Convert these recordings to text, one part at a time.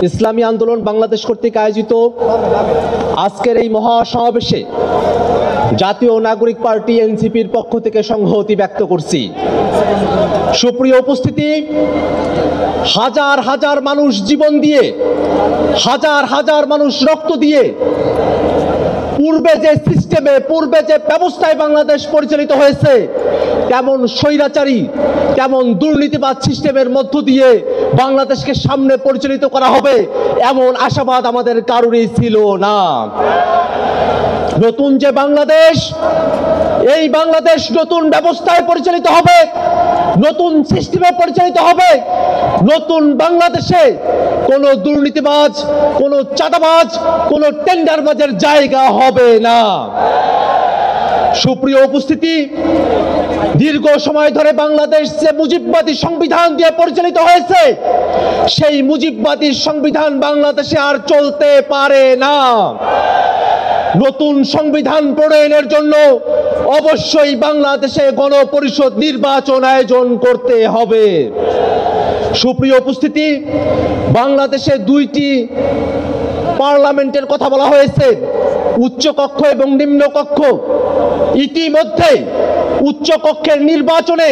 ইসলামী আন্দোলন বাংলাদেশ কর্তৃক আয়োজিত আজকের এই মহাসমাবেশে জাতীয় নাগরিক পার্টি এনসিপির পক্ষ থেকে সংহতি ব্যক্ত করছি। সুপ্রিয় উপস্থিতি, হাজার হাজার মানুষ জীবন দিয়ে, হাজার হাজার মানুষ রক্ত দিয়ে পূর্বে যে সিস্টেমে, পূর্বে যে ব্যবস্থায় বাংলাদেশ পরিচালিত হয়েছে, তেমন স্বৈরাচারী, তেমন দুর্নীতিবাদ সিস্টেমের মধ্য দিয়ে বাংলাদেশকে সামনে পরিচালিত করা হবে এমন আশাবাদ আমাদের কারোরই ছিল না। নতুন যে বাংলাদেশ, এই বাংলাদেশ নতুন ব্যবস্থায় পরিচালিত হবে, নতুন সিস্টেমে পরিচালিত হবে। নতুন বাংলাদেশে কোনো দুর্নীতিবাজ, কোনো চাঁদাবাজ, কোনো টেন্ডারবাজের জায়গা হবে না। সুপ্রিয় উপস্থিতি, দীর্ঘ সময় ধরে বাংলাদেশ যে মুজিববাদী সংবিধান দিয়ে পরিচালিত হয়েছে, সেই মুজিববাদী সংবিধান বাংলাদেশে আর চলতে পারে না। নতুন সংবিধান প্রণয়নের জন্য অবশ্যই বাংলাদেশে গণপরিষদ নির্বাচন আয়োজন করতে হবে। সুপ্রিয় উপস্থিতি, বাংলাদেশে দুইটি পার্লামেন্টের কথা বলা হয়েছে, উচ্চ কক্ষ এবং নিম্ন কক্ষ। ইতিমধ্যে উচ্চ কক্ষের নির্বাচনে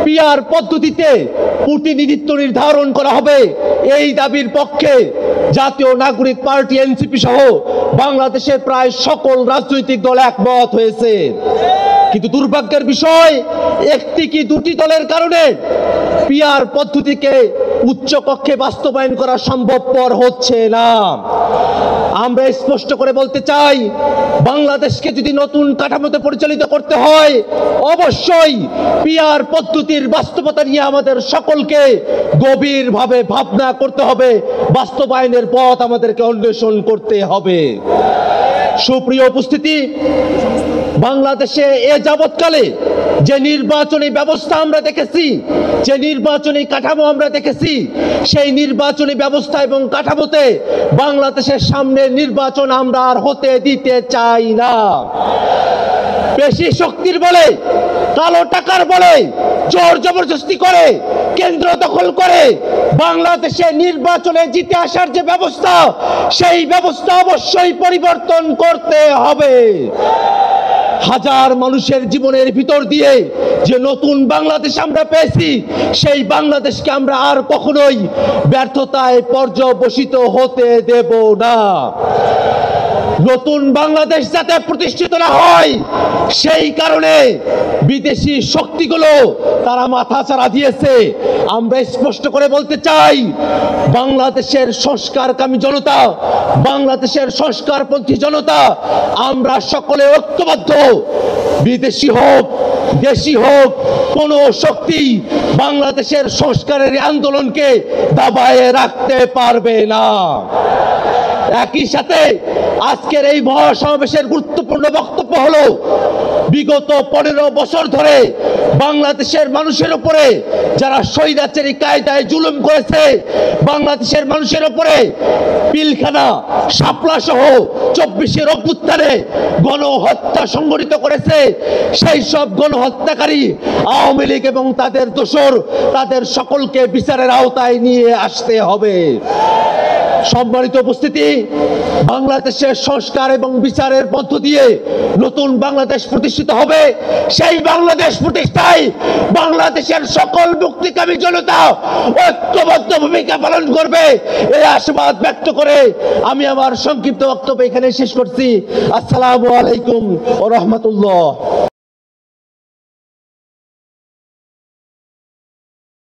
পিআর পদ্ধতিতে প্রতিনিধিত্ব নির্ধারণ করা হবে, এই দাবির পক্ষে জাতীয় নাগরিক পার্টি এনসিপি সহ বাংলাদেশের প্রায় সকল রাজনৈতিক দল একমত হয়েছে। কিন্তু দুর্ভাগ্যের বিষয়, একটি কি দুটি দলের কারণে পিআর পদ্ধতিকে উচ্চ কক্ষে বাস্তবায়ন করা সম্ভবপর হচ্ছে না। আমরা স্পষ্ট করে বলতে চাই, বাংলাদেশকে যদি নতুন কাঠামোতে পরিচালিত করতে হয়, অবশ্যই পিআর পদ্ধতির বাস্তবতা নিয়ে আমাদের সকলকে গভীরভাবে ভাবনা করতে হবে, বাস্তবায়নের পথ আমাদেরকে অন্বেষণ করতে হবে। সুপ্রিয় উপস্থিতি, বাংলাদেশে এ যাবৎকালে যে নির্বাচনী ব্যবস্থা আমরা দেখেছি, যে নির্বাচনী কাঠামো আমরা দেখেছি, সেই নির্বাচনী ব্যবস্থা এবং কাঠামোতে বাংলাদেশের সামনে নির্বাচন আমরা আর হতে দিতে চাই না। পেশি শক্তির বলে, কালো টাকার বলে, জোর জবরদস্তি করে, কেন্দ্র দখল করে বাংলাদেশে নির্বাচনে জিতে আসার যে ব্যবস্থা, সেই ব্যবস্থা অবশ্যই পরিবর্তন করতে হবে। হাজার মানুষের জীবনের ভিতর দিয়ে যে নতুন বাংলাদেশ আমরা পেয়েছি, সেই বাংলাদেশকে আমরা আর কখনোই ব্যর্থতায় পর্যবসিত হতে দেব না। নতুন বাংলাদেশ যাতে প্রতিষ্ঠিত না হয়, সেই কারণে বিদেশি শক্তিগুলো তারা মাথাচাড়া দিয়েছে। আমরা স্পষ্ট করে বলতে চাই, বাংলাদেশের সংস্কারকামী জনতা, বাংলাদেশের সংস্কারপন্থী জনতা, আমরা সকলে ঐক্যবদ্ধ। বিদেশি হোক, দেশি হোক, কোন শক্তি বাংলাদেশের সংস্কারের আন্দোলনকে দাবায়ে রাখতে পারবে না। একই সাথে আজকের এই মহাসমাবেশের গুরুত্বপূর্ণ বক্তব্য হলো, বিগত 15 বছর ধরে বাংলাদেশের মানুষের উপরে যারা স্বৈরাচারী কায়দায় জুলুম করেছে, বাংলাদেশের মানুষের উপরে পিলখানা, শাপলা সহ 24-এর অভ্যুত্থানে গণহত্যা সংগঠিত করেছে, সেই সব গণহত্যাকারী আওয়ামী লীগ এবং তাদের দোসর, তাদের সকলকে বিচারের আওতায় নিয়ে আসতে হবে। সম্মানিত উপস্থিতি, বাংলাদেশের সংস্কার এবং বিচারের মধ্য দিয়ে নতুন বাংলাদেশ প্রতিষ্ঠিত হবে। সেই বাংলাদেশ প্রতিষ্ঠায় বাংলাদেশের সকল মুক্তিকামী জনতা ঐক্যবদ্ধ ভূমিকা পালন করবে, এই আশাবাদ ব্যক্ত করে আমি আমার সংক্ষিপ্ত বক্তব্য এখানে শেষ করছি। আসসালামু আলাইকুম ওয়া রাহমাতুল্লাহ।